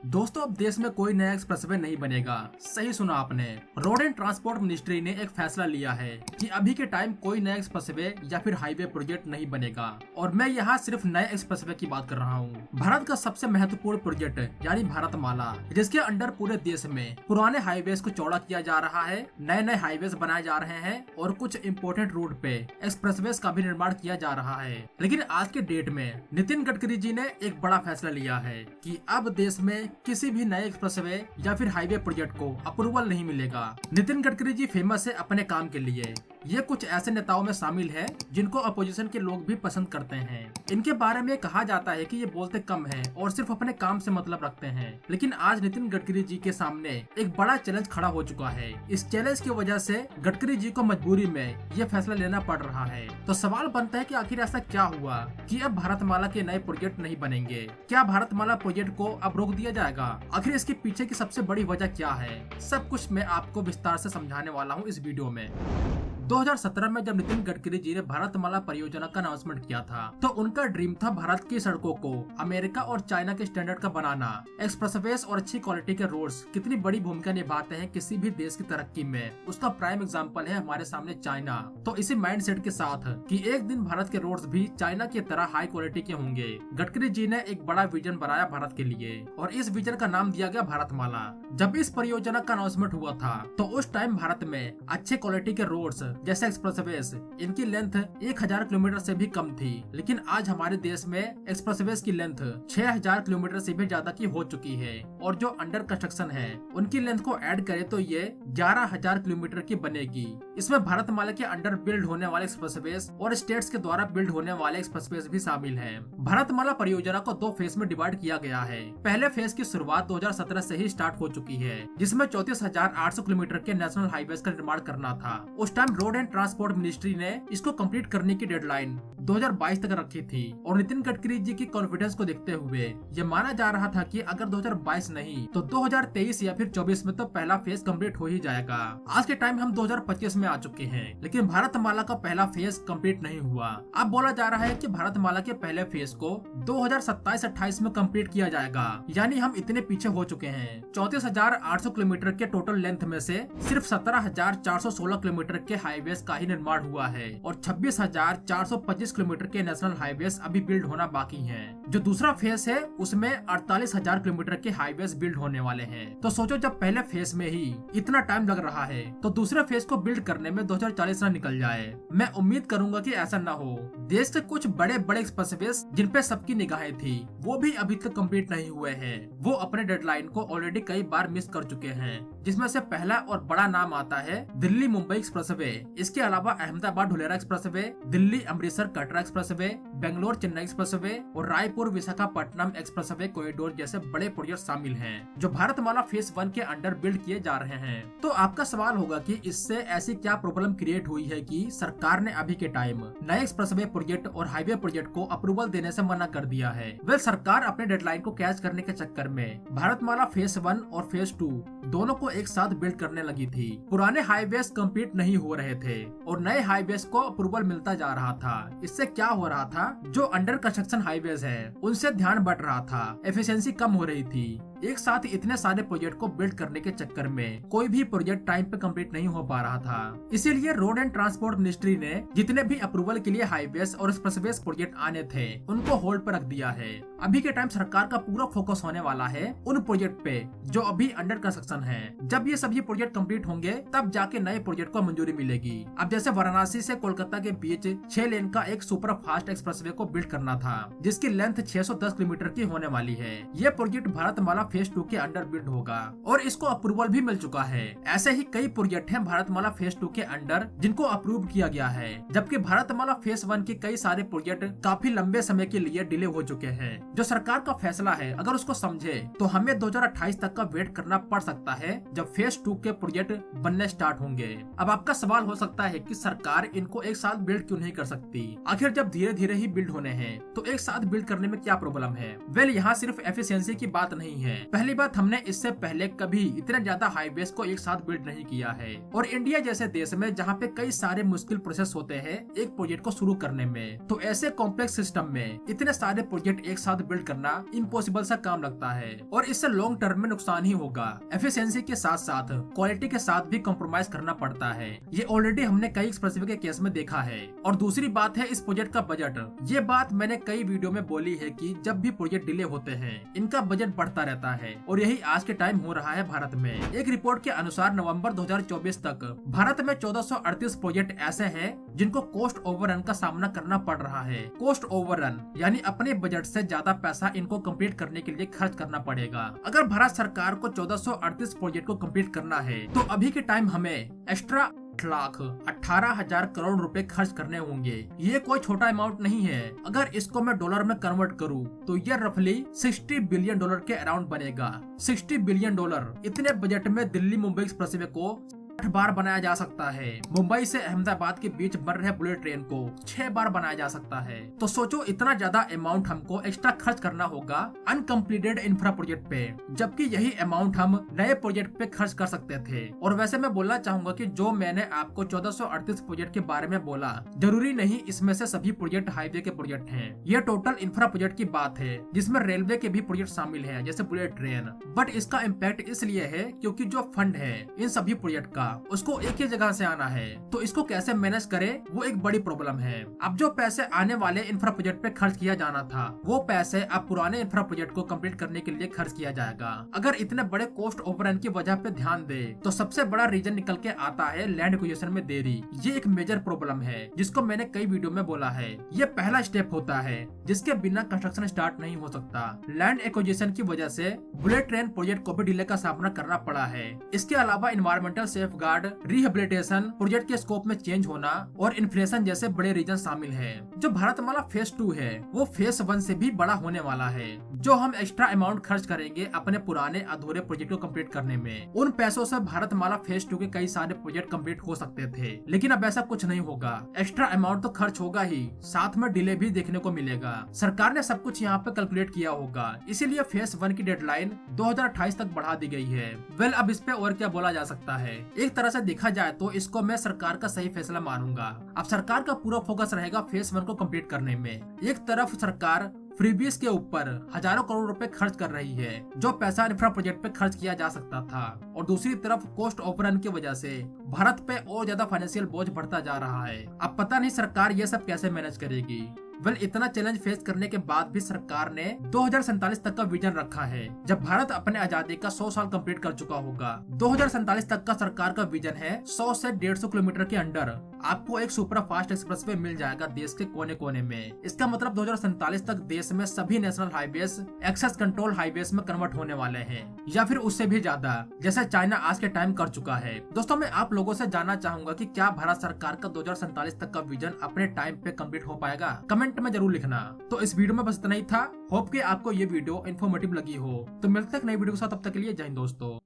दोस्तों, अब देश में कोई नया एक्सप्रेसवे नहीं बनेगा। सही सुना आपने। रोड एंड ट्रांसपोर्ट मिनिस्ट्री ने एक फैसला लिया है कि अभी के टाइम कोई नया एक्सप्रेसवे या फिर हाईवे प्रोजेक्ट नहीं बनेगा। और मैं यहाँ सिर्फ नए एक्सप्रेसवे की बात कर रहा हूँ। भारत का सबसे महत्वपूर्ण प्रोजेक्ट यानी भारतमाला, जिसके अंडर पूरे देश में पुराने हाईवे को चौड़ा किया जा रहा है, नए नए हाईवे बनाए जा रहे हैं और कुछ इम्पोर्टेंट रूट पे एक्सप्रेसवे का भी निर्माण किया जा रहा है। लेकिन आज के डेट में नितिन गडकरी जी ने एक बड़ा फैसला लिया है कि अब देश में किसी भी नए एक्सप्रेसवे या फिर हाईवे प्रोजेक्ट को अप्रूवल नहीं मिलेगा। नितिन गडकरी जी फेमस है अपने काम के लिए। ये कुछ ऐसे नेताओं में शामिल है जिनको अपोजिशन के लोग भी पसंद करते हैं। इनके बारे में कहा जाता है कि ये बोलते कम हैं और सिर्फ अपने काम से मतलब रखते हैं। लेकिन आज नितिन गडकरी जी के सामने एक बड़ा चैलेंज खड़ा हो चुका है। इस चैलेंज की वजह से गडकरी जी को मजबूरी में ये फैसला लेना पड़ रहा है। तो सवाल बनता है कि आखिर ऐसा क्या हुआ कि अब भारतमाला के नए प्रोजेक्ट नहीं बनेंगे? क्या भारतमाला प्रोजेक्ट को अब रोक दिया जाएगा? आखिर इसके पीछे की सबसे बड़ी वजह क्या है? सब कुछ मैं आपको विस्तार से समझाने वाला हूँ इस वीडियो में। 2017 में जब नितिन गडकरी जी ने भारतमाला परियोजना का अनाउंसमेंट किया था, तो उनका ड्रीम था भारत की सड़कों को अमेरिका और चाइना के स्टैंडर्ड का बनाना। एक्सप्रेसवेज और अच्छी क्वालिटी के रोड्स कितनी बड़ी भूमिका निभाते हैं किसी भी देश की तरक्की में, उसका प्राइम एग्जांपल है हमारे सामने चाइना। तो इसी माइंडसेट के साथ कि एक दिन भारत के रोड्स भी चाइना की तरह हाई क्वालिटी के होंगे, गडकरी जी ने एक बड़ा विजन बनाया भारत के लिए और इस विजन का नाम दिया गया भारतमाला। जब इस परियोजना का अनाउंसमेंट हुआ था, तो उस टाइम भारत में अच्छे क्वालिटी के रोड्स जैसे एक्सप्रेसवेज, इनकी लेंथ 1000 किलोमीटर से भी कम थी। लेकिन आज हमारे देश में एक्सप्रेसवेज की लेंथ 6000 किलोमीटर से भी ज्यादा की हो चुकी है और जो अंडर कंस्ट्रक्शन है उनकी लेंथ को ऐड करें तो ये 11000 किलोमीटर की बनेगी। इसमें भारतमाला के अंडर बिल्ड होने वाले एक्सप्रेसवेज और स्टेट्स के द्वारा बिल्ड होने वाले एक्सप्रेसवेज भी शामिल है। भारतमाला परियोजना को 2 फेज में डिवाइड किया गया है। पहले फेज की शुरुआत 2017 से ही स्टार्ट हो चुकी है, जिसमें 34,800 किलोमीटर के नेशनल हाईवे का निर्माण करना था। उस time road and transport ministry ने इसको कंप्लीट करने की डेडलाइन 2022 तक रखी थी और नितिन गडकरी जी की कॉन्फिडेंस को देखते हुए ये माना जा रहा था कि अगर 2022 नहीं तो 2023 या फिर 24 में तो पहला फेज कंप्लीट हो ही जाएगा। आज के टाइम हम 2025 में आ चुके हैं, लेकिन भारतमाला का पहला फेज कंप्लीट नहीं हुआ। अब बोला जा रहा है कि भारतमाला के पहले फेज को 2027-28 में कंप्लीट किया जाएगा, यानी हम इतने पीछे हो चुके हैं। 34,800 किलोमीटर के टोटल लेंथ में से सिर्फ 17,416 किलोमीटर के हाईवे का ही निर्माण हुआ है और 26,425 किलोमीटर के नेशनल हाईवे अभी बिल्ड होना बाकी हैं। जो दूसरा फेज है उसमें 48,000 किलोमीटर के हाईवे बिल्ड होने वाले हैं। तो सोचो, जब पहले फेज में ही इतना टाइम लग रहा है तो दूसरे फेज को बिल्ड करने में 2040 ना निकल जाए। मैं उम्मीद करूंगा कि ऐसा ना हो। देश के कुछ बड़े बड़े एक्सप्रेसवेज जिन पे सबकी निगाहें थी वो भी अभी तक कंप्लीट नहीं हुए हैं। वो अपने डेडलाइन को ऑलरेडी कई बार मिस कर चुके हैं, जिसमें से पहला और बड़ा नाम आता है दिल्ली मुंबई एक्सप्रेसवे। इसके अलावा Ahmedabad Dholera expressway, Delhi Amritsar Katra expressway, Bangalore Chennai expressway और रायपुर विशाखापट्टनम एक्सप्रेसवे कॉरिडोर जैसे बड़े प्रोजेक्ट शामिल हैं, जो भारतमाला फेज 1 के अंडर बिल्ड किए जा रहे हैं। तो आपका सवाल होगा कि इससे ऐसी क्या प्रॉब्लम क्रिएट हुई है कि सरकार ने अभी के टाइम नए एक्सप्रेसवे प्रोजेक्ट और हाईवे प्रोजेक्ट को अप्रूवल देने से मना कर दिया है। सरकार अपने डेडलाइन को कैच करने के चक्कर में भारतमाला फेज 1 और फेज 2 दोनों को एक साथ बिल्ड करने लगी थी। पुराने हाईवेज कंप्लीट नहीं हो रहे थे और नए हाईवेज को अप्रूवल मिलता जा रहा था। इससे क्या हो रहा था, जो अंडर कंस्ट्रक्शन हाईवेज है उनसे ध्यान बढ़ रहा था, एफिशिएंसी कम हो रही थी। एक साथ इतने सारे प्रोजेक्ट को बिल्ड करने के चक्कर में कोई भी प्रोजेक्ट टाइम पे कंप्लीट नहीं हो पा रहा था। इसीलिए रोड एंड ट्रांसपोर्ट मिनिस्ट्री ने जितने भी अप्रूवल के लिए हाईवेज और एक्सप्रेसवेज प्रोजेक्ट आने थे उनको होल्ड पर रख दिया है। अभी के टाइम सरकार का पूरा फोकस होने वाला है उन प्रोजेक्ट पे जो अभी अंडर कंस्ट्रक्शन है। जब ये सभी प्रोजेक्ट कंप्लीट होंगे तब जाके नए प्रोजेक्ट को मंजूरी मिलेगी। अब जैसे वाराणसी से कोलकाता के बीच 6 लेन का एक सुपर फास्ट एक्सप्रेसवे को बिल्ड करना था, जिसकी लेंथ 610 किलोमीटर की होने वाली है। ये प्रोजेक्ट भारतमाला फेज 2 के अंडर बिल्ड होगा और इसको अप्रूवल भी मिल चुका है। ऐसे ही कई प्रोजेक्ट हैं भारतमाला फेज 2 के अंडर जिनको अप्रूव किया गया है, जबकि भारतमाला फेज 1 के कई सारे प्रोजेक्ट काफी लंबे समय के लिए डिले हो चुके हैं। जो सरकार का फैसला है अगर उसको समझे तो हमें 2028 तक का वेट करना पड़ सकता है, जब फेज 2 के प्रोजेक्ट बनने स्टार्ट होंगे। अब आपका सवाल हो सकता है कि सरकार इनको एक साथ बिल्ड क्यों नहीं कर सकती? आखिर जब धीरे धीरे ही बिल्ड होने हैं तो एक साथ बिल्ड करने में क्या प्रॉब्लम है? यहाँ सिर्फ एफिशिएंसी की बात नहीं है, पहली बात, हमने इससे पहले कभी इतने ज्यादा हाईवेज को एक साथ बिल्ड नहीं किया है, और इंडिया जैसे देश में जहाँ पे कई सारे मुश्किल प्रोसेस होते हैं एक प्रोजेक्ट को शुरू करने में, तो ऐसे कॉम्प्लेक्स सिस्टम में इतने सारे प्रोजेक्ट एक साथ बिल्ड करना इम्पॉसिबल सा काम लगता है, और इससे लॉन्ग टर्म में नुकसान ही होगा। एफिशिएंसी के साथ साथ क्वालिटी के साथ भी कॉम्प्रोमाइज करना पड़ता है। ये ऑलरेडी हमने कई एक्सप्रेसवे के केस में देखा है। और दूसरी बात है इस प्रोजेक्ट का बजट। ये बात मैंने कई वीडियो में बोली है कि जब भी प्रोजेक्ट डिले होते हैं इनका बजट बढ़ता रहता है, और यही आज के टाइम हो रहा है भारत में। एक रिपोर्ट के अनुसार नवंबर 2024 तक भारत में 1438 प्रोजेक्ट ऐसे हैं जिनको कॉस्ट ओवररन का सामना करना पड़ रहा है। कॉस्ट ओवररन यानी अपने बजट से ज्यादा पैसा इनको कंप्लीट करने के लिए खर्च करना पड़ेगा। अगर भारत सरकार को 1438 प्रोजेक्ट को कंप्लीट करना है तो अभी के टाइम हमें एक्स्ट्रा 8,18,000 करोड़ रुपए खर्च करने होंगे। ये कोई छोटा अमाउंट नहीं है। अगर इसको मैं डॉलर में कन्वर्ट करूँ तो ये रफली 60 बिलियन डॉलर के अराउंड बनेगा। 60 बिलियन डॉलर। इतने बजट में दिल्ली मुंबई एक्सप्रेसवे को 8 बार बनाया जा सकता है। मुंबई से अहमदाबाद के बीच बन रहे बुलेट ट्रेन को 6 बार बनाया जा सकता है। तो सोचो इतना ज्यादा अमाउंट हमको एक्स्ट्रा खर्च करना होगा अनकम्प्लीटेड इंफ्रा प्रोजेक्ट पे, जबकि यही अमाउंट हम नए प्रोजेक्ट पे खर्च कर सकते थे। और वैसे मैं बोलना चाहूंगा कि जो मैंने आपको 1438 प्रोजेक्ट के बारे में बोला, जरूरी नहीं इसमें से सभी प्रोजेक्ट हाईवे के प्रोजेक्ट हैं। ये टोटल इंफ्रा प्रोजेक्ट की बात है जिसमें रेलवे के भी प्रोजेक्ट शामिल है, जैसे बुलेट ट्रेन। बट इसका इम्पैक्ट इसलिए है क्योंकि जो फंड है इन सभी प्रोजेक्ट का उसको एक ही जगह से आना है, तो इसको कैसे मैनेज करे वो एक बड़ी प्रॉब्लम है। अब जो पैसे आने वाले इंफ्रा प्रोजेक्ट पे खर्च किया जाना था वो पैसे अब पुराने इंफ्रा प्रोजेक्ट को कंप्लीट करने के लिए खर्च किया जाएगा। अगर इतने बड़े कॉस्ट ओवररन की वजह पे ध्यान दे तो सबसे बड़ा रीजन निकल के आता है लैंड एक्विजिशन में देरी। ये एक मेजर प्रॉब्लम है जिसको मैंने कई वीडियो में बोला है। ये पहला स्टेप होता है जिसके बिना कंस्ट्रक्शन स्टार्ट नहीं हो सकता। लैंड एक्विजिशन की वजह से बुलेट ट्रेन प्रोजेक्ट को भी डिले का सामना करना पड़ा है। इसके अलावा इन्वायरमेंटल सेफगार्ड, रिहेबिलिटेशन, प्रोजेक्ट के स्कोप में चेंज होना और इन्फ्लेशन जैसे बड़े रीजन शामिल हैं। जो भारतमाला फेज 2 है वो फेज 1 से भी बड़ा होने वाला है। जो हम एक्स्ट्रा अमाउंट खर्च करेंगे अपने पुराने अधूरे प्रोजेक्ट को कंप्लीट करने में, उन पैसों से भारतमाला फेज 2 के कई सारे प्रोजेक्ट कंप्लीट हो सकते थे। लेकिन अब ऐसा कुछ नहीं होगा। एक्स्ट्रा अमाउंट तो खर्च होगा ही, साथ में डिले भी देखने को मिलेगा। सरकार ने सब कुछ यहाँ पे कैलकुलेट किया होगा, इसीलिए फेज 1 की डेडलाइन 2028 तक बढ़ा दी गई है। वेल, अब इस पे और क्या बोला जा सकता है। एक तरह से देखा जाए तो इसको मैं सरकार का सही फैसला मानूंगा। अब सरकार का पूरा फोकस रहेगा फेज 1 को कंप्लीट करने में। एक तरफ सरकार फ्रीबीज के ऊपर हजारों करोड़ रुपए खर्च कर रही है, जो पैसा इंफ्रा प्रोजेक्ट पे खर्च किया जा सकता था, और दूसरी तरफ कॉस्ट ओवररन की वजह से भारत पे और ज्यादा फाइनेंशियल बोझ बढ़ता जा रहा है। अब पता नहीं सरकार ये सब कैसे मैनेज करेगी। वेल, इतना चैलेंज फेस करने के बाद भी सरकार ने 2047 तक का विजन रखा है, जब भारत अपने आजादी का 100 साल कंप्लीट कर चुका होगा। 2047 तक का सरकार का विजन है 100 से 150 किलोमीटर के अंडर आपको एक सुपर फास्ट एक्सप्रेसवे मिल जाएगा देश के कोने कोने में। इसका मतलब 2047 तक देश में सभी national highways access control highways में कन्वर्ट होने वाले हैं, या फिर उससे भी ज्यादा, जैसे चाइना आज के टाइम कर चुका है। दोस्तों, मैं आप लोगों से जानना चाहूंगा कि क्या भारत सरकार का 2047 तक का विजन अपने टाइम पे कंप्लीट हो पाएगा? कमेंट में जरूर लिखना। तो इस वीडियो में बस इतना ही था। होप कि आपको ये वीडियो इन्फॉर्मेटिव लगी हो। तो मिलते हैं नई वीडियो के साथ, तब तक के लिए जय हिंद दोस्तों।